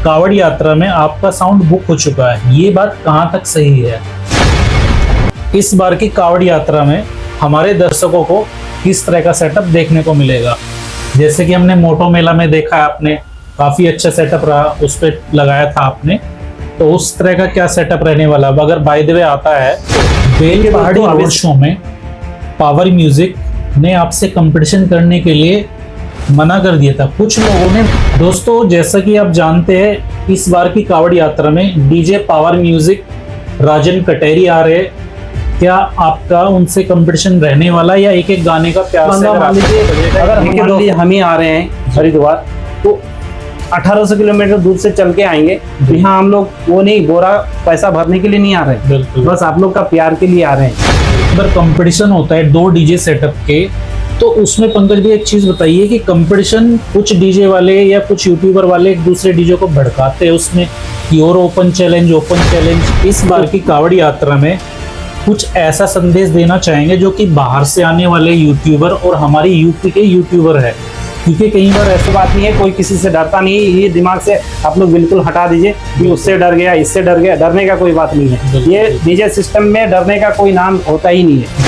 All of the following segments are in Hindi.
कावड़ यात्रा में आपका साउंड बुक हो चुका है, ये बात कहाँ तक सही है? इस बार की कावड़ यात्रा में हमारे दर्शकों को किस तरह का सेटअप देखने को मिलेगा? जैसे कि हमने मोटो मेला में देखा है, आपने काफी अच्छा सेटअप रहा, उस पर लगाया था आपने, तो उस तरह का क्या सेटअप रहने वाला? अगर बाय द वे आता है, बेल पहाड़ी रोड शो में पावर म्यूजिक ने आपसे कंपटीशन करने के लिए मना कर दिया था कुछ लोगों ने। दोस्तों, जैसा कि आप जानते हैं, इस बार की कावड़ यात्रा में डीजे पावर म्यूजिक राजन कटेरी आ रहे। क्या आपका उनसे कंपटीशन रहने वाला या एक एक गाने का प्यार से? अगर हम ही आ रहे हैं हरिद्वार, तो 1800 किलोमीटर दूर से चल के आएंगे, तो यहाँ हम लोग वो नहीं बोरा पैसा भरने के लिए नहीं आ रहे हैं, बस आप लोग का प्यार के लिए आ रहे हैं। अगर कंपटीशन होता है 2 डीजे सेटअप के, तो उसमें पंकज भी एक चीज बताइए कि कंपटीशन कुछ डीजे वाले या कुछ यूट्यूबर वाले एक दूसरे डीजे को भड़काते हैं उसमें कि और ओपन चैलेंज। इस बार की कावड़ यात्रा में कुछ ऐसा संदेश देना चाहेंगे जो कि बाहर से आने वाले यूट्यूबर और हमारी यूपी के यूट्यूबर है? क्योंकि कई बार ऐसी बात नहीं है, कोई किसी से डरता नहीं है, ये दिमाग से आप लोग बिल्कुल हटा दीजिए कि उससे डर गया, इससे डर गया। डरने का कोई बात नहीं है, ये डीजे सिस्टम में डरने का कोई नाम होता ही नहीं है।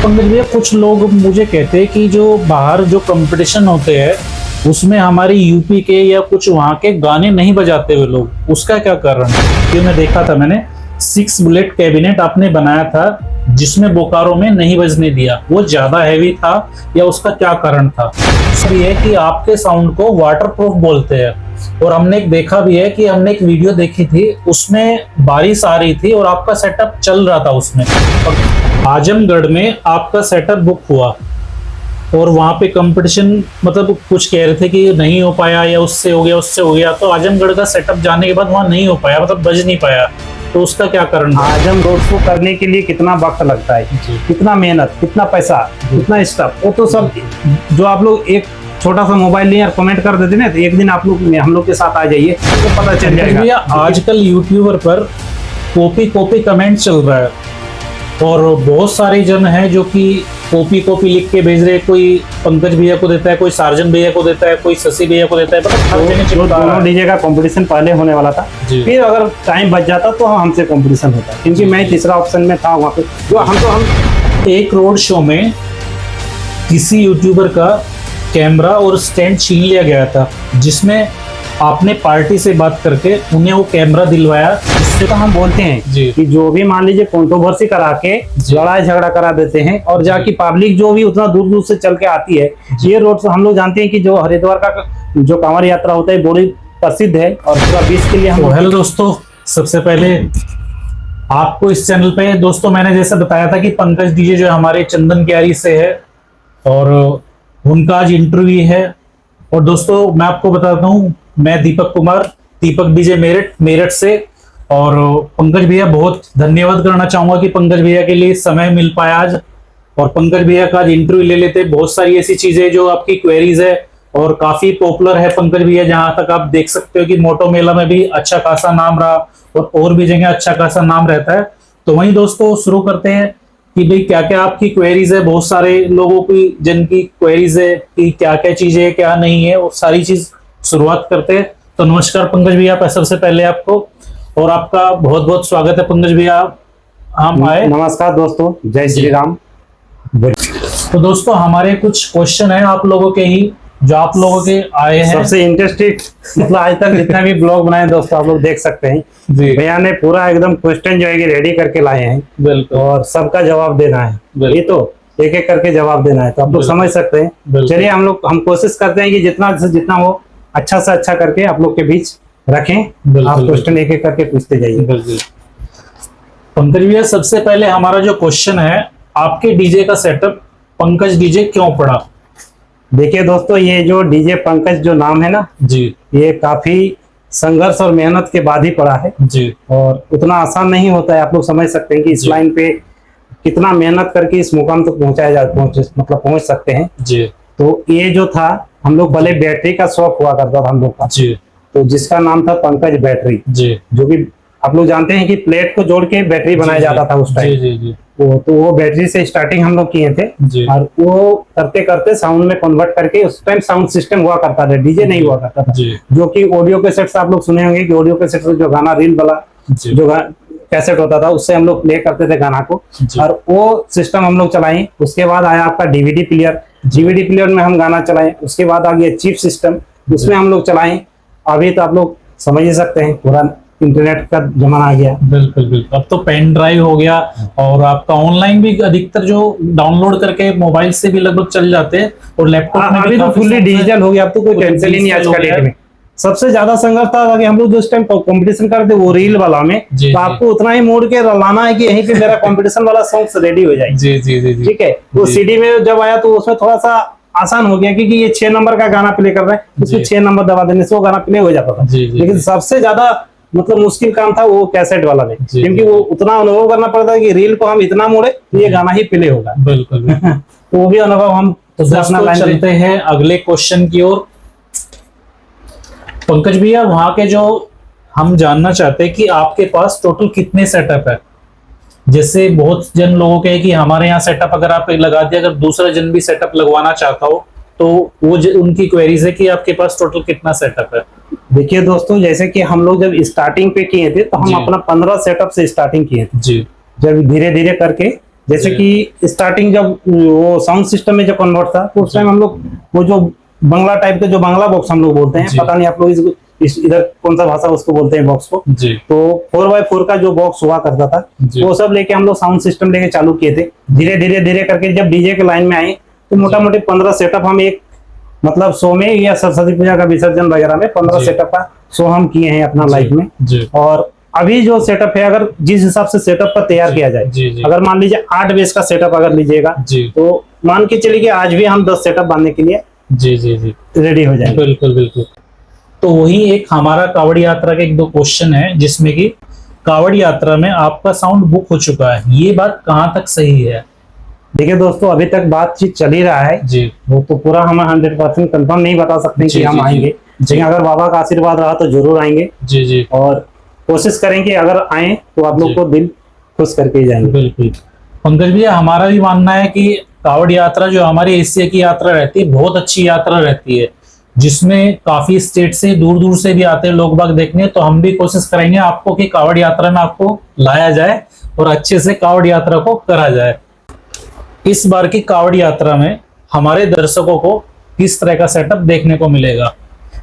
पंकज भैया, कुछ लोग मुझे कहते हैं कि जो बाहर जो कंपटीशन होते हैं उसमें हमारी यूपी के या कुछ वहाँ के गाने नहीं बजाते हुए लोग, उसका क्या कारण है? क्योंकि मैं देखा था, मैंने 6 बुलेट कैबिनेट आपने बनाया था जिसमें बोकारो में नहीं बजने दिया, वो ज्यादा हैवी था या उसका क्या कारण था? सर, ये है कि आपके साउंड को वाटरप्रूफ बोलते हैं, और हमने एक देखा भी है कि हमने एक वीडियो देखी थी, उसमें बारिश आ रही थी और आपका सेटअप चल रहा था उसमें, और आजमगढ़ में आपका सेटअप बुक हुआ और वहां पे कंपटीशन, मतलब कुछ कह रहे थे कि नहीं हो पाया या उससे हो गया, तो आजमगढ़ का सेटअप जाने के बाद वहां नहीं हो पाया, मतलब बज नहीं पाया, तो उसका क्या कारण? आजम रोड शो करने के लिए कितना वक्त लगता है, कितना मेहनत, कितना पैसा, कितना स्टाफ, वो तो सब जो आप लोग एक छोटा सा मोबाइल लिए और कमेंट कर देते ना, तो एक दिन आप लोग हम लोग के साथ आ जाइए तो पता चल जाएगा। आजकल यूट्यूबर पर कॉपी कमेंट चल रहा है और बहुत सारे जन हैं जो कि कॉपी लिख के भेज रहे हैं। कोई पंकज भैया को देता है, कोई सार्जन भैया को देता है, कोई शशि भैया को देता है। दोनों डीजे का कंपटीशन पहले होने वाला था, फिर अगर टाइम बच जाता तो हमसे कंपटीशन होता, क्योंकि मैं तीसरा ऑप्शन में था वहाँ पे। जो हम एक रोड शो में किसी यूट्यूबर का कैमरा और स्टैंड छीन लिया गया था, जिसमें आपने पार्टी से बात करके उन्हें वो कैमरा दिलवाया। इससे तो हम बोलते हैं कि जो भी मान लीजिए कंट्रोवर्सी करा के लड़ाई झगड़ा करा देते हैं, और जाके पब्लिक जो भी उतना दूर दूर से चल के आती है, ये रोड से हम लोग जानते हैं कि जो हरिद्वार का जो कांवड़ यात्रा होता है बड़ी प्रसिद्ध है और पूरा विश्व के लिए हम। हेलो दोस्तों, सबसे पहले आपको इस चैनल पे, दोस्तों मैंने जैसा बताया था कि पंकज डीजे जो हमारे चंदन क्यारी से है और उनका आज इंटरव्यू है। और दोस्तों मैं आपको बताता हूँ, मैं दीपक कुमार, दीपक डीजे मेरठ से, और पंकज भैया बहुत धन्यवाद करना चाहूंगा कि पंकज भैया के लिए समय मिल पाया आज, और पंकज भैया का आज इंटरव्यू ले लेते। बहुत सारी ऐसी चीजें जो आपकी क्वेरीज है और काफी पॉपुलर है पंकज भैया, जहां तक आप देख सकते हो कि मोटो मेला में भी अच्छा खासा नाम रहा और भी जगह अच्छा खासा नाम रहता है। तो वहीं दोस्तों शुरू करते हैं कि भाई क्या क्या आपकी क्वेरीज है। बहुत सारे लोगों की जन की क्वेरीज है कि क्या क्या चीजें है, क्या नहीं है, और सारी चीज शुरुआत करते हैं। तो नमस्कार पंकज भैया, सबसे पहले आपको, और आपका बहुत बहुत स्वागत है पंकज भैया, हम आए। नमस्कार दोस्तों, जय श्री राम। तो दोस्तों हमारे कुछ क्वेश्चन है आप लोगों के ही, जो आप लोगों के आए हैं। सबसे इंटरेस्टेड, मतलब आज तक जितना भी ब्लॉग बनाए दोस्तों आप लोग देख सकते हैं, भैया ने पूरा एकदम क्वेश्चन जो है रेडी करके लाए हैं। बिल्कुल, और सबका जवाब देना है, ये तो एक एक करके जवाब देना है, तो आप लोग समझ सकते हैं। चलिए हम कोशिश करते हैं कि जितना से जितना हो अच्छा से अच्छा करके आप लोग के बीच रखें। आप क्वेश्चन एक एक करके पूछते जाइए। पंकज भैया, सबसे पहले हमारा जो क्वेश्चन है, आपके डीजे का सेटअप पंकज डीजे क्यों पड़ा? देखिए दोस्तों, ये जो डीजे पंकज जो नाम है ना जी, ये काफी संघर्ष और मेहनत के बाद ही पड़ा है जी, और उतना आसान नहीं होता है। आप लोग समझ सकते हैं कि इस लाइन पे कितना मेहनत करके इस मुकाम तक पहुंच सकते हैं जी। तो ये जो था, हम लोग पहले बैटरी का शौक हुआ करता था हम लोग का, जी, तो जिसका नाम था पंकज बैटरी, जी, जो कि आप लोग जानते हैं कि प्लेट को जोड़ के बैटरी बनाया जाता था उस टाइम। जी, जी, जी। वो बैटरी से स्टार्टिंग हम लोग किए थे जी। और वो करते करते साउंड में कन्वर्ट करके, उस टाइम साउंड सिस्टम हुआ करता था, डीजे नहीं हुआ करता था जी। जो कि ऑडियो कैसेट से आप लोग सुने होंगे कि ऑडियो कैसेट से जो गाना रील वाला जी। जो कैसेट होता था उससे हम लोग प्ले करते थे गाना को, जी। और वो सिस्टम हम लोग चलाए। उसके बाद आया आपका डीवीडी प्लेयर, डीवीडी प्लेयर में हम गाना चलाए। उसके बाद आ गया चिप सिस्टम, उसमें हम लोग चलाए। अभी तो आप लोग समझ ही सकते हैं पूरा इंटरनेट का जमाना आ गया। बिल्कुल बिल्कुल, अब तो पेन ड्राइव हो गया और आपका ऑनलाइन भी अधिकतर जो डाउनलोड करके मोबाइल से भी लगभग चल जाते हैं, और लैपटॉप में अभी भी तो काफी फुल्ली डिजिटल हो गया, अब तो कोई पूरे टेंशन ही नहीं आज digital का हो गया डेट है। में। सबसे ज्यादा संघर्ष था कि हम लोग जो इस टाइम कंपटीशन करते वो रील वाला में, जी, तो जी। आपको उतना ही मोड़ के लाना है कि यहीं पे मेरा कंपटीशन वाला सॉन्ग रेडी हो जाए। जी जी जी जी। ठीक है, वो जी। सीडी में जब आया तो उसमें थोड़ा सा आसान हो गया, क्योंकि ये 6 नंबर का गाना प्ले कर रहे हैं, उसमें जी। 6 नंबर दबा देने से वो गाना प्ले हो जाता था। जी, जी, लेकिन जी। सबसे ज्यादा मतलब मुश्किल काम था वो कैसेट वाला में, जी, क्योंकि जी। वो उतना अनुभव करना पड़ता है कि रील को हम इतना मोड़े तो ये गाना ही प्ले होगा। बिल्कुल बिल्कुल। तो वो भी अनुभव हम तो अपना दोस्तों लाइन चलते हैं अगले क्वेश्चन की ओर। पंकज भैया, वहां के जो हम जानना चाहते हैं कि आपके पास टोटल कितने सेटअप है। जैसे बहुत जन लोगों के है कि हमारे यहाँ सेटअप अगर आप लगा दिया, अगर दूसरा जन भी सेटअप लगवाना चाहता हो तो वो उनकी क्वेरीज है कि आपके पास टोटल कितना सेटअप है। देखिए दोस्तों, जैसे कि हम लोग जब स्टार्टिंग पे किए थे तो जी। हम अपना 15 सेटअप से स्टार्टिंग किए थे। जी जब धीरे धीरे करके, जैसे जी। कि स्टार्टिंग जब वो साउंड सिस्टम में जब कन्वर्ट था तो उस टाइम हम लोग वो जो बंगला टाइप के जो बांग्ला बॉक्स हम लोग बोलते हैं, जी। पता नहीं आप लोग इधर कौन सा भाषा उसको बोलते हैं बॉक्स को, जी तो 4x4 का जो बॉक्स हुआ करता था जी। वो सब लेके हम लोग साउंड सिस्टम लेके चालू किए थे। धीरे धीरे धीरे करके जब डीजे के लाइन में आए तो मोटा मोटी 15 सेटअप हम एक मतलब शो में या सरस्वती पूजा का विसर्जन वगैरह में 15 जी। सेटअप का शो हम किए हैं अपना लाइफ में। जी और अभी जो सेटअप है, अगर जिस हिसाब से सेटअप का तैयार किया जाए, जी, जी। अगर मान लीजिए 8 बेस का सेटअप अगर लीजिएगा जी तो मान के चलिए कि आज भी हम 10 सेटअप बांधने के लिए जी जी जी। रेडी हो जाएंगे। बिल्कुल बिल्कुल। तो वही एक हमारा कावड़ यात्रा के एक दो क्वेश्चन है, जिसमें कि कावड़ यात्रा में आपका साउंड बुक हो चुका है, ये बात कहाँ तक सही है। देखिए दोस्तों, अभी तक बातचीत चल ही रहा है, जी वो तो पूरा हम 100% कंफर्म नहीं बता सकते जी, कि हम जी, आएंगे, जी। लेकिन अगर बाबा का आशीर्वाद रहा तो जरूर आएंगे जी जी। और कोशिश करेंगे अगर आए तो आप लोग जी। को दिल खुश करके ही जाएंगे। बिल्कुल पंकज भैया, हमारा भी मानना है कि कावड़ यात्रा जो हमारी एशिया की यात्रा रहती है बहुत अच्छी यात्रा रहती है, जिसमें काफी स्टेट से दूर दूर से भी आते हैं लोग बाग देखने। तो हम भी कोशिश करेंगे आपको कि कावड़ यात्रा में आपको लाया जाए और अच्छे से कावड़ यात्रा को करा जाए। इस बार की कावड़ यात्रा में हमारे दर्शकों को किस तरह का सेटअप देखने को मिलेगा।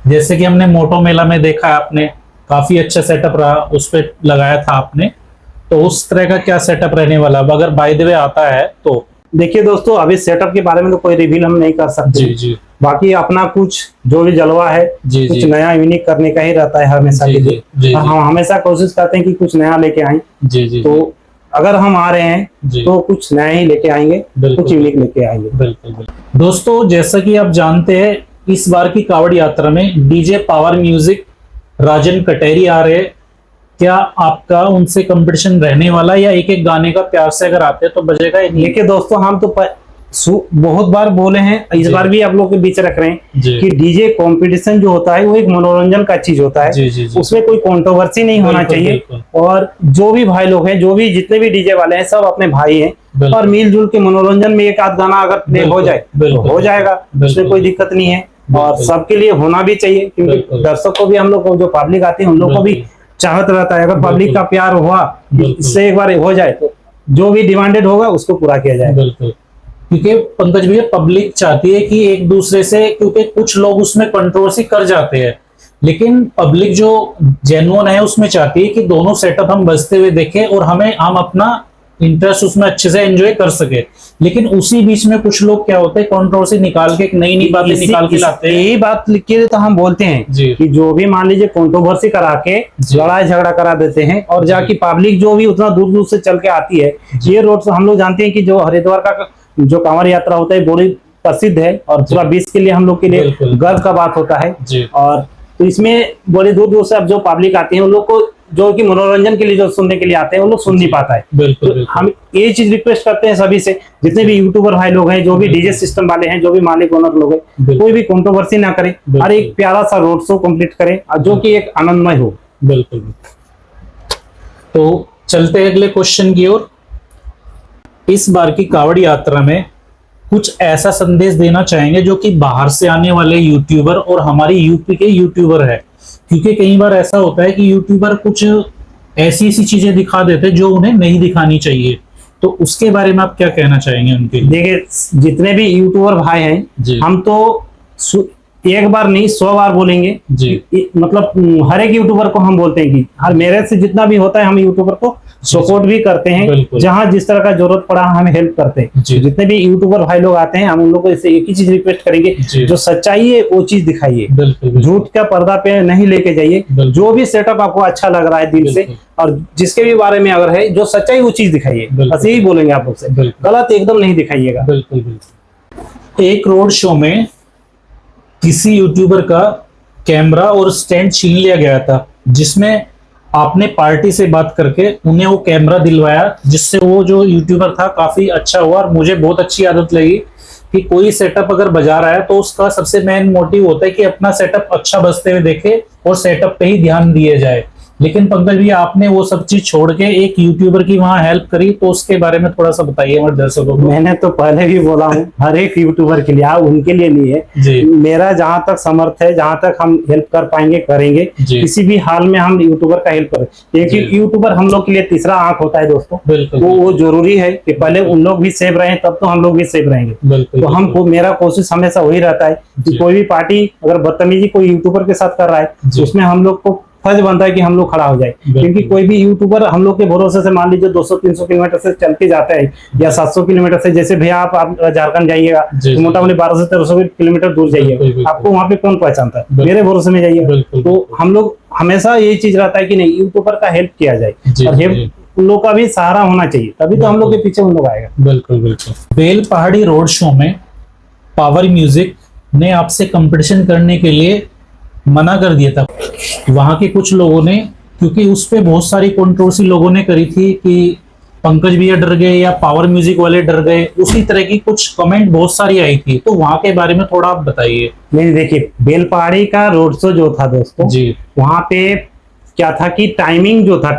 जैसे कि हमने मोटो मेला में देखा है, आपने काफी अच्छा सेटअप रहा, उस पर लगाया था आपने, तो उस तरह का क्या सेटअप रहने वाला अब अगर बाय द वे आता है तो। देखिए दोस्तों, अभी सेटअप के बारे में तो कोई रिवील हम नहीं कर सकते। जी जी बाकी अपना कुछ जो भी जलवा है जी कुछ जी नया यूनिक करने का ही रहता है हमेशा जी के जी लिए। जी हम हमेशा कोशिश करते हैं कि कुछ नया लेके आए, जी जी तो अगर हम आ रहे हैं जी। तो कुछ नया ही लेके आएंगे, बिल्कुल। कुछ यूनिक लेके आएंगे। बिल्कुल बिल्कुल। दोस्तों, जैसा कि आप जानते हैं इस बार की कावड़ यात्रा में डीजे पावर म्यूजिक राजन कटेरी आ रहे हैं। क्या आपका उनसे कंपटीशन रहने वाला है या एक एक गाने का प्यार से अगर आते हैं तो बजेगा या नहीं? देखिए दोस्तों, हम तो बहुत बार बोले हैं, इस जी। बार भी आप लोग के बीच रख रहे हैं जी कि डीजे कंपटीशन जो होता है वो एक मनोरंजन का चीज होता है। जी जी जी। उसमें कोई कंट्रोवर्सी नहीं होना बिल्कुल, चाहिए। बिल्कुल। और जो भी भाई लोग हैं, जो भी जितने भी डीजे वाले हैं, सब अपने भाई हैं बिल्कुल। और मिलजुल के मनोरंजन में एक आध गाना अगर प्ले हो बिल्कुल, जाए तो बिल्कुल, हो जाएगा, बिल्कुल। उसमें कोई दिक्कत नहीं है। और बिल्कुल। सबके लिए होना भी चाहिए, क्योंकि बिल्कुल। दर्शक को भी, हम लोग को जो पब्लिक आती है उन लोग को भी बिल्कुल। चाहत रहता है, अगर पब्लिक बिल्कुल। का प्यार हुआ, बिल्कुल। इससे एक बार हो जाए तो जो भी डिमांडेड होगा उसको पूरा किया जाएगा। बिल्कुल, क्योंकि पंकज भैया पब्लिक चाहती है कि एक दूसरे से, क्योंकि कुछ लोग उसमें कंट्रोवर्सी कर जाते हैं, लेकिन पब्लिक जो जेन्युइन है उसमें चाहती है कि दोनों सेटअप हम बजते हुए देखें और हम अपना इंटरेस्ट उसमें अच्छे से एंजॉय कर सके। लेकिन उसी बीच में कुछ लोग क्या होते हैं, कंट्रोवर्सी निकाल के नई नई बातें निकाल के लाते हैं। यही बात लिख के तो हम बोलते हैं जी। कि जो भी मान लीजिए कंट्रोवर्सी करा के जी। लड़ाई झगड़ा करा देते हैं, और जाके पब्लिक जो भी उतना दूर दूर से चल के आती है, ये रोड हम लोग जानते हैं कि जो हरिद्वार का जो कांवड़ यात्रा होता है बड़ी प्रसिद्ध है और पूरा विश्व के लिए हम लोग के लिए बिल्कुल। गर्व का बात होता है। जी। और तो इसमें बड़ी दूर दूर से अब जो पब्लिक आती है उन लोग को जो कि मनोरंजन के लिए जो सुनने के लिए आते हैं, उन लोग सुन नहीं पाता है। बिल्कुल तो बिल्कुल। हम ये चीज रिक्वेस्ट करते हैं सभी से, जितने भी यूट्यूबर भाई लोग हैं, जो भी डीजे सिस्टम वाले हैं, जो भी मालिक ओनर लोग हैं, बिल्कुल। कोई भी कंट्रोवर्सी ना करें बिल्कुल। और एक प्यारा सा रोड शो कंप्लीट करें और जो कि एक आनंदमय हो। बिल्कुल। तो चलते हैं अगले क्वेश्चन की ओर। इस बार की कावड़ यात्रा में कुछ ऐसा संदेश देना चाहेंगे जो कि बाहर से आने वाले यूट्यूबर और हमारी यूपी के यूट्यूबर है, क्योंकि कई बार ऐसा होता है कि यूट्यूबर कुछ ऐसी ऐसी चीजें दिखा देते हैं जो उन्हें नहीं दिखानी चाहिए, तो उसके बारे में आप क्या कहना चाहेंगे उनके लिए? देखिए जितने भी यूट्यूबर भाई हैं, हम तो एक बार नहीं 100 बार बोलेंगे जी। मतलब हर एक यूट्यूबर को हम बोलते हैं कि हर मेरे से जितना भी होता है हम यूट्यूबर को सपोर्ट भी करते हैं, जहां जिस तरह का जरूरत पड़ा हम हेल्प करते हैं। जितने भी यूट्यूबर भाई लोग आते हैं हम उन लोगों से एक ही चीज रिक्वेस्ट करेंगे, जो सच्चाई है वो चीज दिखाइए, झूठ का पर्दा पे नहीं लेके जाइए। जो भी सेटअप आपको अच्छा लग रहा है दिल से और जिसके भी बारे में अगर है जो सच्चाई वो चीज दिखाइए, बस यही बोलेंगे आप लोग से, गलत एकदम नहीं दिखाइएगा। एक रोड शो में किसी यूट्यूबर का कैमरा और स्टैंड छीन लिया गया था, जिसमें आपने पार्टी से बात करके उन्हें वो कैमरा दिलवाया, जिससे वो जो यूट्यूबर था काफी अच्छा हुआ। और मुझे बहुत अच्छी आदत लगी कि कोई सेटअप अगर बजा रहा है तो उसका सबसे मेन मोटिव होता है कि अपना सेटअप अच्छा बजते हुए देखे और सेटअप पे ही ध्यान दिया जाए। लेकिन पंकज भैया आपने वो सब चीज छोड़ के एक यूट्यूबर की वहां हेल्प करी, तो उसके बारे में थोड़ा सा बताइए हमारे दर्शकों को। मैंने तो पहले भी बोला हूँ हर एक यूट्यूबर के लिए, आप उनके लिए नहीं है, मेरा जहां तक समर्थ है, जहां तक हम हेल्प कर पाएंगे करेंगे, किसी भी हाल में हम यूट्यूबर का हेल्प करें। क्योंकि यूट्यूबर हम लोग के लिए तीसरा आंख होता है दोस्तों, वो जरूरी है कि पहले उन लोग भी सेफ रहे तब तो हम लोग भी सेफ रहेंगे। तो हमको मेरा कोशिश हमेशा वही रहता है कि कोई भी पार्टी अगर बदतमीजी कोई यूट्यूबर के साथ कर रहा है उसमें हम लोग को फर्ज बनता है कि हम लोग खड़ा हो जाए। क्योंकि कोई भी यूट्यूबर हम लोग के भरोसे से मान लीजिए 200-300 किलोमीटर से चल के जाता है या 700 किलोमीटर से, जैसे भैया आप झारखंड जाइएगा तो मोटा मोटी 1200 से 1300 किलोमीटर दूर जाइएगा, आपको वहाँ पे कौन पहचानता है, मेरे भरोसे में जाइए। तो हम लोग हमेशा यही चीज रहता है कि नहीं यूट्यूबर का हेल्प किया जाए और हेल्प उन लोग का भी सहारा होना चाहिए, तभी तो हम लोग के पीछे उन लोग आएगा। बिल्कुल। बेल पहाड़ी रोड शो में पावर म्यूजिक ने आपसे कंपटीशन करने के लिए मना कर दिया था। वहां के कुछ लोगों ने, क्योंकि उस पे बहुत सारी कंट्रोवर्सी लोगों ने करी थी कि पंकज भैया डर गए या पावर म्यूजिक वाले डर गए, उसी तरह की कुछ कमेंट बहुत सारी आई थी, तो वहां के बारे में थोड़ा आप बताइए। नहीं देखिए, बेल पहाड़ी का रोड शो जो था दोस्तों जी, वहां पे क्या था कि टाइमिंग जो था,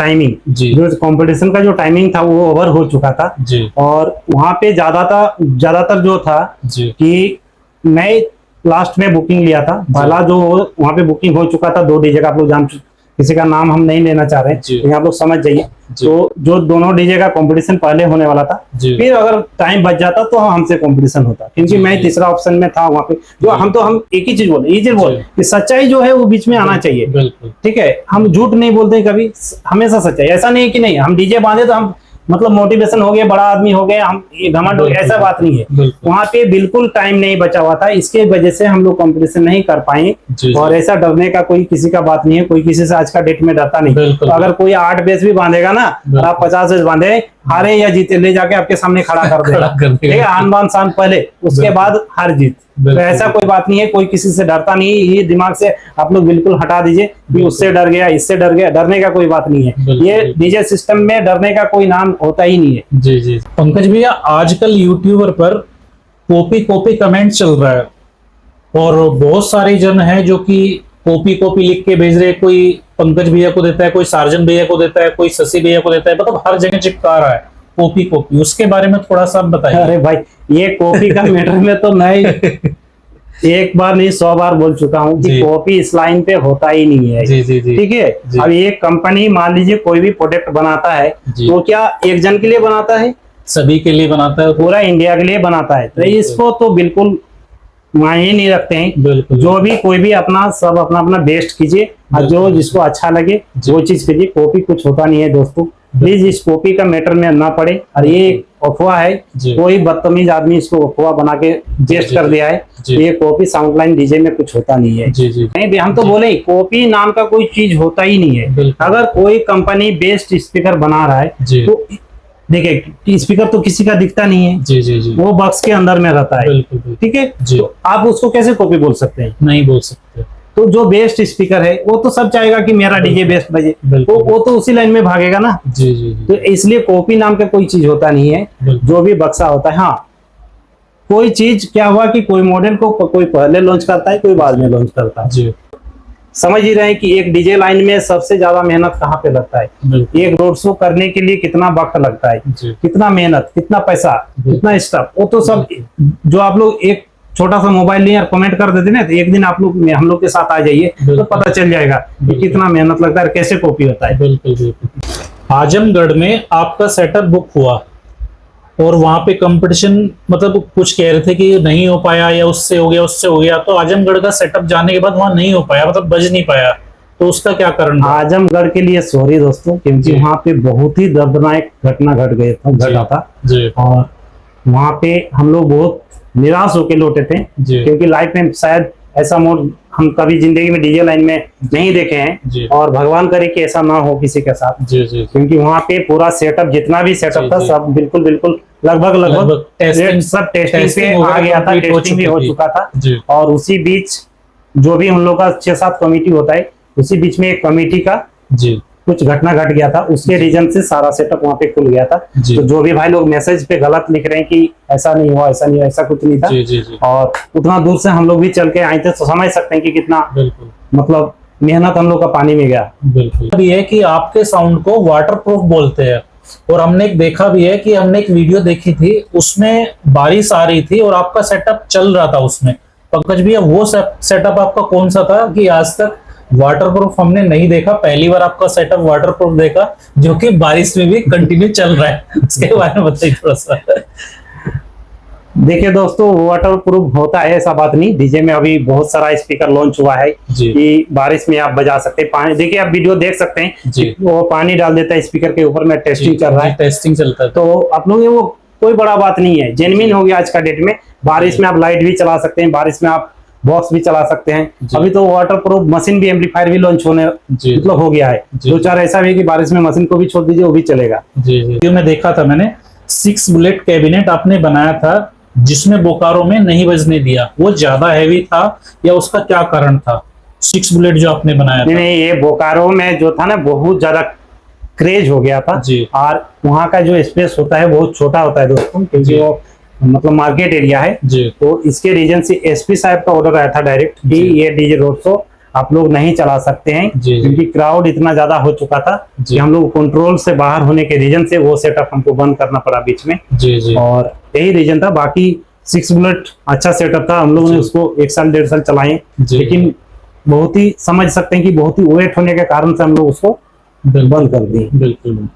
जो कंपटीशन का जो टाइमिंग था वो ओवर हो चुका था जी। और वहां पे ज्यादातर जो था जी कि मैं लास्ट में बुकिंग लिया था, पहला जो वहां पे बुकिंग हो चुका था 2 डीजे का, आप लोग जान, किसी का नाम हम नहीं लेना चाह रहे हैं, आप लोग समझ जाइए। तो जो दोनों डीजे का कंपटीशन पहले होने वाला था, फिर अगर टाइम बच जाता तो हमसे कंपटीशन होता, क्योंकि मैं तीसरा ऑप्शन में था वहां पे। जो हम एक ही चीज बोले कि सच्चाई जो है वो बीच में आना चाहिए, ठीक है, हम झूठ नहीं बोलते कभी, हमेशा सच्चाई। ऐसा नहीं कि नहीं हम डीजे बांधे तो हम मतलब मोटिवेशन हो गया, बड़ा आदमी हो गया, हम ये घमंड हो गया, ऐसा बात नहीं है। वहां पे बिल्कुल टाइम नहीं बचा हुआ था, इसके वजह से हम लोग कंपटीशन नहीं कर पाए। और ऐसा डरने का कोई किसी का बात नहीं है, कोई किसी से आज का डेट में डरता नहीं। तो अगर कोई 8 बेस भी बांधेगा ना और आप 50 बेस बांधे, हारे या जीते, ले जाके आपके सामने खड़ा कर देगा, ठीक है, आन बान शान पहले, उसके बाद हार जीत। तो ऐसा कोई बात नहीं है, कोई किसी से डरता नहीं, ये दिमाग से आप लोग बिल्कुल हटा दीजिए कि उससे डर गया, इससे डर गया, डरने का कोई बात नहीं है। ये डीजे सिस्टम में डरने का कोई नाम होता ही नहीं है। जी। पंकज भैया, आजकल यूट्यूबर पर कॉपी कमेंट चल रहा है और बहुत सारे जन हैं जो कि कॉपी लिख के भेज रहे, कोई पंकज भैया को देता है, कोई सार्जन भैया को देता है, कोई शशि भैया को देता है, मतलब हर जगह चिपका रहा है कॉपी। उसके बारे में थोड़ा सा बताइए। अरे भाई, ये कॉपी का मैटर में तो मैं एक बार नहीं 100 बार बोल चुका हूँ कि कॉपी इस लाइन पे होता ही नहीं है। ठीक है, अब ये कंपनी मान लीजिए कोई भी प्रोडक्ट बनाता है तो क्या एक जन के लिए बनाता है, सभी के लिए बनाता है, पूरा इंडिया के लिए बनाता है। तो इसको तो बिल्कुल मायने नहीं रखते हैं। जो भी कोई भी सब अपना बेस्ट कीजिए और जो जिसको अच्छा लगे वो चीज कीजिए। कॉपी कुछ होता नहीं है दोस्तों, प्लीज इस कॉपी का मैटर में ना पड़े। और ये अफवाह है, कोई बदतमीज आदमी इसको अफवाह बना के पेस्ट कर दिया है। ये कॉपी साउंडलाइन डीजे में कुछ होता नहीं है। नहीं, हम तो बोले कॉपी नाम का कोई चीज होता ही नहीं है। अगर कोई कंपनी बेस्ट स्पीकर बना रहा है तो देखिए, स्पीकर तो किसी का दिखता नहीं है, वो बॉक्स के अंदर में रहता है, ठीक है। तो आप उसको कैसे कॉपी बोल सकते हैं? नहीं बोल सकते। तो जो बेस्ट स्पीकर है वो तो सब चाहेगा कि मेरा डीजे बेस्ट बजे, तो वो तो उसी लाइन में भागेगा ना। तो इसलिए कॉपी नाम का कोई चीज होता नहीं है, जो भी बक्सा होता है। हाँ, कोई चीज क्या हुआ कि कोई मॉडल को कोई पहले लॉन्च करता है, कोई बाद में लॉन्च करता है। समझ ही रहे हैं कि एक डीजे लाइन में सबसे ज्यादा मेहनत कहाँ पे लगता है। एक रोड शो करने के लिए कितना वक्त लगता है, कितना मेहनत, कितना पैसा, कितना स्टाफ, वो तो सब जो आप लोग एक छोटा सा मोबाइल लिए और कमेंट कर देते ना, तो एक दिन आप लोग हम लोग के साथ आ जाइए तो पता चल जाएगा कि कितना मेहनत लगता है और कैसे कॉपी होता है। बिल्कुल। आजमगढ़ में आपका सेटअप बुक हुआ और वहां पे कंपटीशन, मतलब कुछ कह रहे थे कि नहीं हो पाया या उससे हो गया उससे हो गया, तो आजमगढ़ का सेटअप जाने के बाद वहां नहीं हो पाया, मतलब बज नहीं पाया, तो उसका क्या कारण था? आजमगढ़ के लिए सॉरी दोस्तों, क्योंकि वहां पे बहुत ही दर्दनाक घटना घटा था और वहां पे हम लोग बहुत निराश होके लौटे थे, क्योंकि लाइफ में शायद ऐसा मोड़ हम कभी जिंदगी में डीजे लाइन में नहीं देखे हैं और भगवान करे कि ऐसा ना हो किसी के साथ। क्योंकि वहाँ पे पूरा सेटअप, जितना भी सेटअप था, सब बिल्कुल लगभग सब टेस्टिंग पे आ गया था, टेस्टिंग भी हो चुका था। और उसी बीच जो भी हम लोग का 6-7 कमेटी होता है, उसी बीच में एक कमेटी का कुछ घटना घट गया था, उसके रीजन से सारा सेटअप वहाँ पे खुल गया था। तो जो भी भाई लोग मैसेज पे गलत लिख रहे हैं कि ऐसा नहीं हुआ, ऐसा नहीं हुआ, ऐसा कुछ नहीं था। और उतना दूर से हम लोग भी चल के आए थे, तो समझ सकते हैं कि कितना मतलब मेहनत हम लोग का पानी में गया। बिल्कुल ये है कि आपके साउंड को वाटर प्रूफ बोलते हैं, और हमने एक देखा भी है कि हमने एक वीडियो देखी थी, उसमें बारिश आ रही थी और आपका सेटअप चल रहा था उसमें। पंकज भैया, वो सेटअप आपका कौन सा था कि आज तक वाटरप्रूफ हमने नहीं देखा, पहली बार आपका सेटअप वाटरप्रूफ देखा, जो कि बारिश में भी कंटिन्यू चल रहा है, उसके बारे में बताइए थोड़ा सा। देखिए दोस्तों, वाटर प्रूफ होता है ऐसा बात नहीं। डीजे में अभी बहुत सारा स्पीकर लॉन्च हुआ है कि बारिश में आप बजा सकते हैं। पानी देखिए, आप वीडियो देख सकते हैं, वो पानी डाल देता है स्पीकर के ऊपर में, टेस्टिंग चल रहा है, टेस्टिंग चलता है। तो आप लोग वो कोई बड़ा बात नहीं है, जेन्युइन हो गया आज का डेट में। बारिश में आप लाइट भी चला सकते हैं, बारिश में आप बॉक्स भी चला सकते हैं। अभी तो वाटर प्रूफ मशीन भी, एम्पलीफायर भी लॉन्च होने मतलब हो गया है। 2-4 ऐसा भी है कि बारिश में मशीन को भी छोड़ दीजिए, वो भी चलेगा। मैं देखा था, मैंने 6 बुलेट कैबिनेट आपने बनाया था, जिसमें बोकारो में नहीं बजने दिया, वो ज्यादा हैवी था या उसका क्या कारण था? 6 बुलेट जो आपने बनाया था। नहीं, ये बोकारो में जो था ना, बहुत ज्यादा क्रेज हो गया था और वहाँ का जो स्पेस होता है बहुत छोटा होता है दोस्तों, क्योंकि वो मतलब मार्केट एरिया है। तो इसके रीजन से एसपी साहब का ऑर्डर आया था डायरेक्ट कि ये डीजे रोड शो आप लोग नहीं चला सकते हैं, क्योंकि क्राउड इतना ज्यादा हो चुका था कि हम लोग कंट्रोल से बाहर होने के रीजन से वो सेटअप हमको बंद करना पड़ा बीच में। और यही रीजन था। बाकी 6 बुलेट अच्छा सेटअप था, हम लोगों ने उसको 1-1.5 साल चलाए, लेकिन बहुत ही समझ सकते हैं कि बहुत ही वेट होने के कारण से हम लोग उसको बंद कर दिए। बिल्कुल।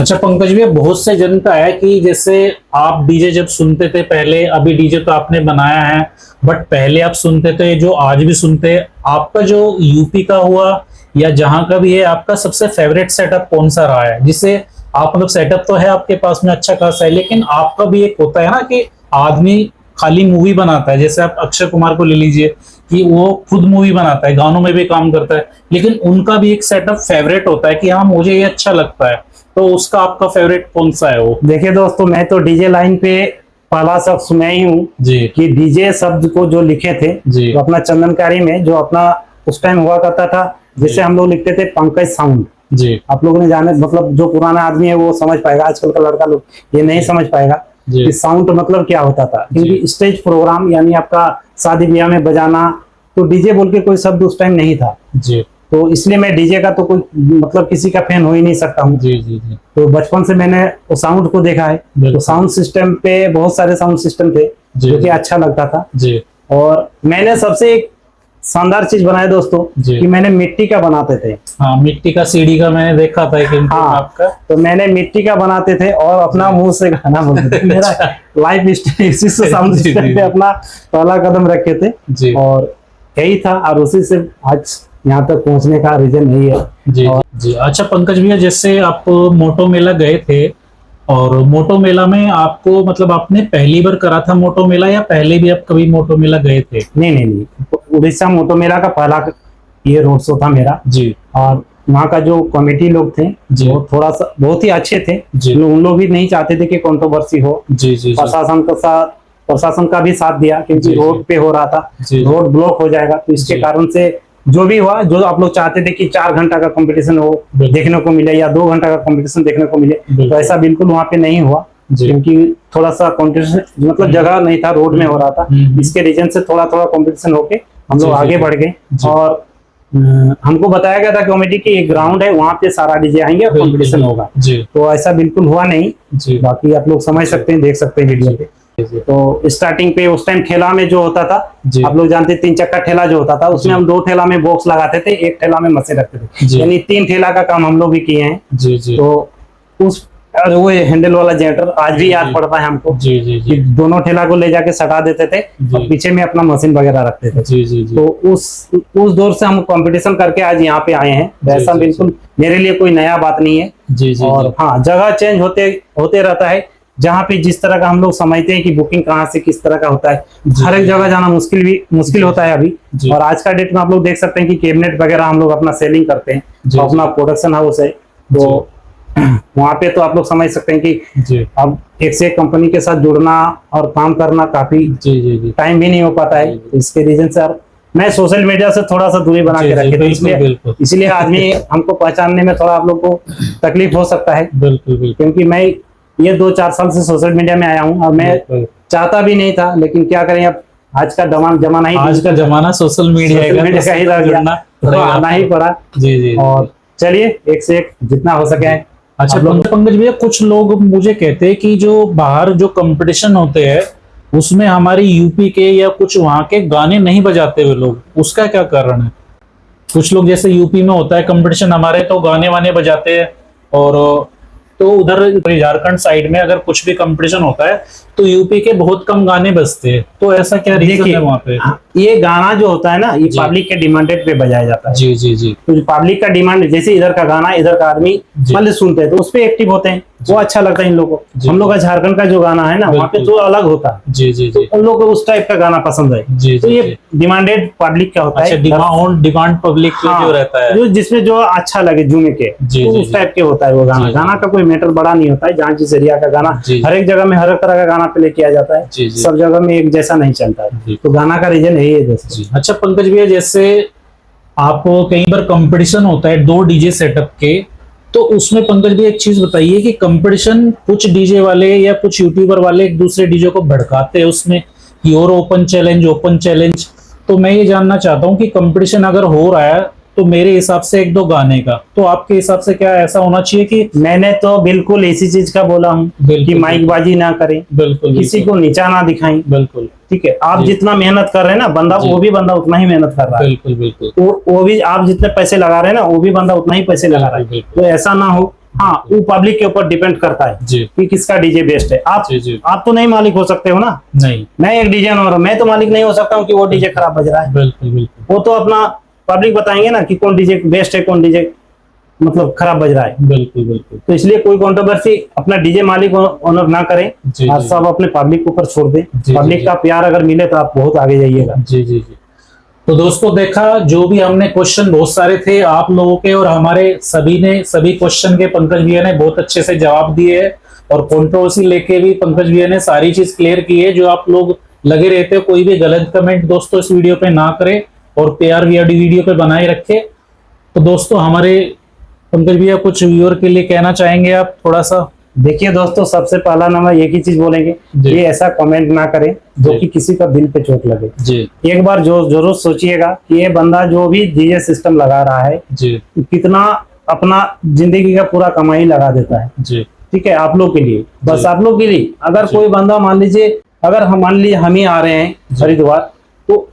अच्छा पंकज भैया, बहुत से जनता है कि जैसे आप डीजे जब सुनते थे पहले, अभी डीजे तो आपने बनाया है, बट पहले आप सुनते थे, जो आज भी सुनते हैं, आपका जो यूपी का हुआ या जहां का भी है, आपका सबसे फेवरेट सेटअप कौन सा रहा है? जिससे आप मतलब सेटअप तो है आपके पास में अच्छा खासा है, लेकिन आपका भी एक होता है ना कि आदमी खाली मूवी बनाता है, जैसे आप अक्षय कुमार को ले लीजिए कि वो खुद मूवी बनाता है, गानों में भी काम करता है, लेकिन उनका भी एक सेटअप फेवरेट होता है कि हाँ मुझे ये अच्छा लगता है, तो उसका आपका फेवरेट कौन सा है वो? देखिए दोस्तों, मैं तो डीजे लाइन पे पहला शख्स मैं ही हूँ कि डीजे शब्द को जो लिखे थे, तो अपना चंदनकारी में जो अपना उस टाइम हुआ करता था, जिसे हम लोग लिखते थे पंकज साउंड। आप लोगों ने जाने, मतलब जो पुराना आदमी है वो समझ पाएगा, आजकल का लड़का लोग ये नहीं समझ पाएगा कि साउंड मतलब क्या होता था। क्योंकि स्टेज प्रोग्राम यानी आपका शादी ब्याह में बजाना, तो डीजे बोल के कोई शब्द उस टाइम नहीं था। तो इसलिए मैं डीजे का तो कोई मतलब किसी का फैन हो ही नहीं सकता हूँ। तो बचपन से मैंने वो साउंड को देखा है। तो साउंड सिस्टम पे बहुत सारे साउंड सिस्टम थे जो कि अच्छा लगता था। और मैंने सबसे एक शानदार चीज बनाया दोस्तों कि मैंने मिट्टी का बनाते थे। हाँ, मिट्टी का सीढ़ी का मैंने देखा था कि आपका। तो मैंने मिट्टी का बनाते थे और अपना मुंह से गाना बोलते थे। मेरा लाइफ इसी से साउंड सिस्टम पे अपना पहला कदम रखे थे और यही था, और उसी से आज यहाँ तक पहुंचने का रीजन यही है। जी। अच्छा पंकज भैया, जैसे आप मोटो मेला गए थे, और मोटो मेला में आपको मतलब आपने पहली बार करा था मोटो मेला या पहले भी आप कभी मोटो मेला गए थे? नहीं, उड़ीसा मोटो मेला का पहला ये रोड शो था मेरा। और वहाँ का जो कमेटी लोग थे वो थोड़ा सा बहुत ही अच्छे थे। उन लोग भी नहीं चाहते थे कि कंट्रोवर्सी हो। प्रशासन का भी साथ दिया, क्योंकि रोड पे हो रहा था, रोड ब्लॉक हो जाएगा। तो इसके कारण से जो भी हुआ, जो आप लोग चाहते थे कि 4 घंटा का कंपटीशन हो देखने को मिले या 2 घंटा का कंपटीशन देखने को मिले, तो ऐसा बिल्कुल वहाँ पे नहीं हुआ, क्योंकि थोड़ा सा कंपटीशन मतलब जगह नहीं था, रोड में हो रहा था। इसके रीजन से थोड़ा कंपटीशन होके हम लोग जी, आगे जी। बढ़ गए जी। और हमको बताया गया था कमेटी की एक ग्राउंड है, वहां पे सारा डीजे आएंगे और बिल्कुल, कंपटीशन होगा। जी तो ऐसा बिल्कुल हुआ नहीं। जी बाकी आप लोग समझ सकते हैं, देख सकते हैं वीडियो पे। जी तो स्टार्टिंग पे उस टाइम ठेला में जो होता था, जी। आप लोग जानते हैं, 3 चक्का ठेला जो होता था, उसमें जी। हम 2 ठेला में बॉक्स लगाते थे, एक ठेला में मशीन रखते थे, जी। यानी 3 ठेला का काम हम लोग भी किए हैं। जी जी तो उस और वो हैंडल वाला जनरेटर आज भी जी, याद जी। पड़ता है हमको जी जी कि जी दोनों ठेला को ले जाके सटा देते थे जी। और पीछे में अपना मशीन वगैरह रखते थे। जी जी जी तो उस दौर से हम कंपटीशन करके आज यहाँ पे आए हैं। जी, ऐसा जी, बिल्कुल मेरे लिए कोई नया बात नहीं है। जी जी और हाँ, जगह चेंज होते होते रहता है, जहाँ पे जिस तरह का हम लोग समझते हैं कि बुकिंग कहाँ से किस तरह का होता है, जी, हर एक जी, जगह जाना मुश्किल जी, होता है अभी। जी। और आज का डेट में आप लोग देख सकते हैं कि कैबिनेट वगैरह हम लोग अपना सेलिंग करते हैं, जी, तो अपना जी। प्रोडक्शन हाउस है। तो वहाँ पे तो आप लोग समझ सकते हैं कि जी अब एक से एक कंपनी के साथ जुड़ना और काम करना काफी जी जी जी टाइम भी नहीं हो पाता है। जी, जी। तो इसके रीजन से अब मैं सोशल मीडिया से थोड़ा सा दूरी बना जी, के जी, रखी थी, बिल्कुल, इसलिए बिल्कुल। इसलिए आदमी हमको पहचानने में थोड़ा आप लोग को तकलीफ हो सकता है, बिल्कुल बिल्कुल क्योंकि मैं ये 2-4 साल से सोशल मीडिया में आया हूँ और मैं बिल्कुल। चाहता भी नहीं था, लेकिन क्या करें, अब आज का जमाना ही आज का जमाना सोशल मीडिया सोशल मीडिया का ही रह गया, तो आना ही पड़ा। जी जी और चलिए एक से एक जितना हो सके। अच्छा आप लोग- पंकज भैया, कुछ लोग मुझे कहते हैं कि जो बाहर जो कंपटीशन होते हैं उसमें हमारे यूपी के या कुछ वहां के गाने नहीं बजाते हुए लोग, उसका क्या कारण है? कुछ लोग जैसे यूपी में होता है कंपटीशन हमारे, तो गाने वाने बजाते हैं, और तो उधर झारखंड साइड में अगर कुछ भी कंपटीशन होता है तो यूपी के बहुत कम गाने बजते हैं, तो ऐसा क्या रीजन देखिए, है वहां पे? ये गाना जो होता है ना, ये जी। पब्लिक के डिमांडेड पे बजाया जाता है। जी जी जी तो पब्लिक का डिमांड, जैसे इधर का गाना इधर का आदमी जी। मतलब सुनते हैं तो उस पे एक्टिव होते हैं, वो अच्छा लगता है इन लोगों को। जी। हम लोग का झारखंड का जो गाना है ना, वहाँ पे बिल्कुल। तो अलग होता है, जी जी तो जी उन लोगों को उस टाइप का गाना पसंद है। जी तो जी ये जी। डिमांडेड पब्लिक का होता अच्छा, है। डिमांड पब्लिक पे हाँ, जो रहता है। जो जिसमें जो अच्छा लगे झूमे के, जी, तो जी, उस जी। टाइप के होता है वो गाना। जी, जी। गाना का कोई मैटर बड़ा नहीं होता है, जहाँ जिस एरिया का गाना, जी। हर एक जगह में हर एक तरह का गाना प्ले किया जाता है, जी, जी। सब जगह में एक जैसा नहीं चलता है। जी। तो गाना का रीजन यही है दोस्तों। जी। अच्छा पंकज भैया, जैसे आप कई बार कंपटीशन होता है 2 डीजे सेटअप के, तो उसमें पंकज भैया एक चीज बताइए कि कंपटीशन कुछ डीजे वाले या कुछ यूट्यूबर वाले एक दूसरे डीजे को भड़काते हैं उसमें कि और ओपन चैलेंज। तो मैं ये जानना चाहता हूँ कि कंपटीशन अगर हो रहा है तो मेरे हिसाब से 1-2 गाने का, तो आपके हिसाब से क्या ऐसा होना चाहिए कि? मैंने तो बिल्कुल इसी चीज का बोला हूँ बिल्कुल, कि माइकबाजी ना करें, बिल्कुल किसी को नीचा ना दिखाएं। बिल्कुल ठीक है, आप जी। जितना मेहनत कर रहे हैं ना, बंदा जी। वो भी बंदा उतना ही मेहनत कर रहा है। बिल्कुल बिल्कुल वो भी आप जितने पैसे लगा रहे हैं ना, वो भी बंदा उतना ही पैसे लगा रहा है। बिल्कुल, तो ऐसा ना हो। हाँ, वो पब्लिक के ऊपर डिपेंड करता है जी कि किसका डीजे बेस्ट है। जी जी। आप तो नहीं मालिक हो सकते हो ना। नहीं, मैं एक डीजे ओनर हूं, मैं तो मालिक नहीं हो सकता हूँ कि वो डीजे खराब बज रहा है। बिल्कुल बिल्कुल वो तो अपना पब्लिक बताएंगे ना कि कौन डीजे बेस्ट है, कौन डीजे मतलब खराब बज रहा है। बिल्कुल बिल्कुल तो इसलिए कोई कंट्रोवर्सी अपना डीजे मालिक ओनर ना करें जी, और जी। सब अपने पब्लिक के ऊपर छोड़ दें। जी, पब्लिक जी। का प्यार अगर मिले तो आप बहुत आगे जाइएगा। जी जी जी। तो दोस्तों देखा, जो भी हमने क्वेश्चन बहुत सारे थे आप लोगों के और हमारे, सभी क्वेश्चन के पंकज भैया ने बहुत अच्छे से जवाब दिए हैं, और कंट्रोवर्सी लेके भी पंकज भैया ने सारी चीज क्लियर की है। जो आप लोग लगे रहते हो कोई भी गलत कमेंट दोस्तों इस वीडियो पे ना करें और प्यार वीडियो पे बनाए रखे। तो दोस्तों हमारे पंकज भैया कुछ व्यूअर के लिए कहना चाहेंगे आप थोड़ा सा? देखिए दोस्तों, सबसे पहला नंबर एक ही चीज बोलेंगे, जी। ये ऐसा कमेंट ना करें जो जी। कि किसी का दिल पे चोट लगे। जी एक बार जो जरूर सोचिएगा कि ये बंदा जो भी डीजे सिस्टम लगा रहा है, जी कितना अपना जिंदगी का पूरा कमाई लगा देता है। जी ठीक है, आप लोग के लिए, बस जी। आप लोग के लिए। अगर जी। कोई बंदा मान लीजिए, अगर हम मान लीजिए हम ही आ रहे हैं जी। हरिद्वार, तो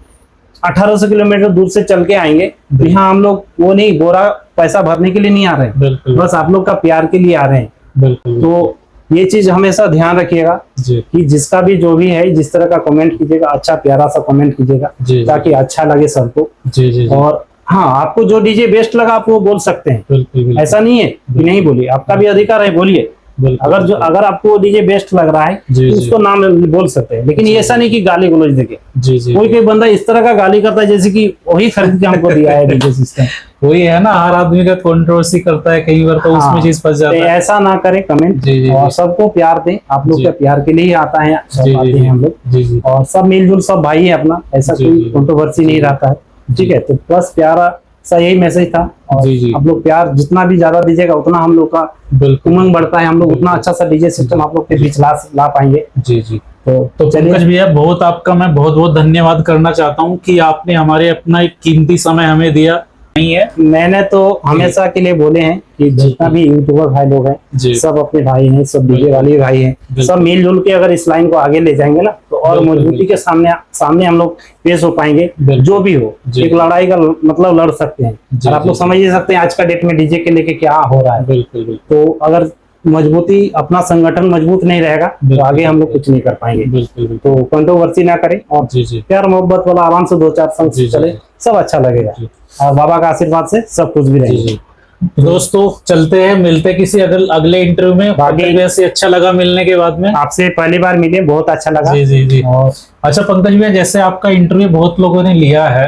1800 किलोमीटर दूर से चल के आएंगे, तो यहाँ हम लोग वो नहीं बोरा पैसा भरने के लिए नहीं आ रहे हैं, बिल्कुल बस आप लोग का प्यार के लिए आ रहे हैं। बिल्कुल तो ये चीज हमेशा ध्यान रखिएगा जी कि जिसका भी जो भी है, जिस तरह का कमेंट कीजिएगा, अच्छा प्यारा सा कमेंट कीजिएगा जी ताकि अच्छा लगे सबको। जी जी जी। और हाँ, आपको जो डीजे बेस्ट लगा आप वो बोल सकते हैं, बिल्कुल बिल्कुल ऐसा नहीं है कि नहीं बोलिए, आपका भी अधिकार है, बोलिए। बिल्कुल अगर आपको डीजे बेस्ट लग रहा है जी, तो जी। उसको नाम बोल सकते हैं, लेकिन जी, ऐसा नहीं कि गाली गलौज देके। जी जी। कोई कोई बंदा इस तरह का गाली करता है जैसे कि वही खरीद के हमको दिया है डीजे सिस्टम। वही है ना, हर आदमी का कंट्रोवर्सी करता है कई बार, तो उसमें हाँ, चीज फंस तो जाता है। ऐसा ना करें कमेंट, जी, जी, और जी। सबको प्यार दें। आप लोग जी। के प्यार के लिए ही आता है, सब जी आते जी हैं हम लोग, जी जी और सब मिलजुल सब भाई है अपना, ऐसा जी, कोई जी। कंट्रोवर्सी नहीं रहता है। ठीक है, तो बस प्यारा सा यही मैसेज था। और जी, जी। आप लोग प्यार जितना भी ज्यादा दीजिएगा उतना हम लोग का बिल्कुल उमंग बढ़ता है, हम लोग बिल्कुल। उतना अच्छा सा डीजे सिस्टम आप लोग के बीच ला पाएंगे। जी जी। तो पंकज भैया बहुत आपका मैं बहुत बहुत धन्यवाद करना चाहता हूँ कि आपने हमारे अपना एक कीमती समय हमें दिया। नहीं है, मैंने तो हमेशा के लिए बोले हैं कि जितना भी यूट्यूबर भाई लोग हैं सब अपने भाई हैं, सब डीजे वाले भाई हैं, सब मिलजुल के अगर इस लाइन को आगे ले जाएंगे ना तो और मजबूती के सामने हम लोग पेश हो पाएंगे। जो भी हो एक लड़ाई का मतलब लड़ सकते हैं। और आप लोग समझ ही सकते हैं आज का डेट में डीजे के लेके क्या हो रहा है। बिल्कुल। तो अगर मजबूती अपना संगठन मजबूत नहीं रहेगा तो आगे हम लोग कुछ नहीं कर पाएंगे। बिल्कुल। तो कंट्रोवर्सी ना करें और प्यार मोहब्बत वाला आराम से 2-4 संग चले, सब अच्छा लगेगा और बाबा का आशीर्वाद से सब कुछ भी रहेगा। दोस्तों चलते हैं, मिलते हैं किसी अगले इंटरव्यू में। बाकी से अच्छा लगा मिलने के बाद में, आपसे पहली बार मिले, बहुत अच्छा लगा। जी। और अच्छा पंकज भैया, जैसे आपका इंटरव्यू बहुत लोगों ने लिया है,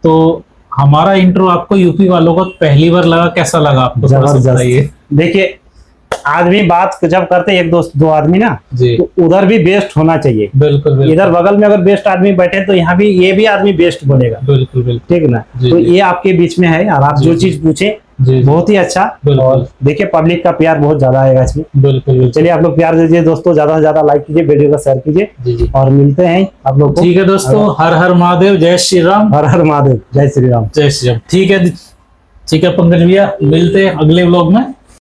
तो हमारा इंटरव्यू आपको यूपी वालों को पहली बार लगा, कैसा लगा आपको? जबरदस्त। देखिए आदमी बात जब करते एक दोस्त दो आदमी ना तो उधर भी बेस्ट होना चाहिए। बिल्कुल। इधर बगल में अगर बेस्ट आदमी बैठे तो यहाँ भी ये भी आदमी बेस्ट बोलेगा। बिल्कुल। ठीक ना? तो ये आपके बीच में है और आप जो चीज पूछे बहुत ही अच्छा। और देखिए पब्लिक का प्यार बहुत ज्यादा आएगा इसमें। बिल्कुल। चलिए आप लोग प्यार दीजिए दोस्तों, ज्यादा से ज्यादा लाइक कीजिए, वीडियो को शेयर कीजिए और मिलते हैं आप लोग को। ठीक है दोस्तों, हर हर महादेव, जय श्री राम। हर हर महादेव, जय श्री राम। जय श्री राम। ठीक है पंकज भैया, मिलते हैं अगले व्लॉग में।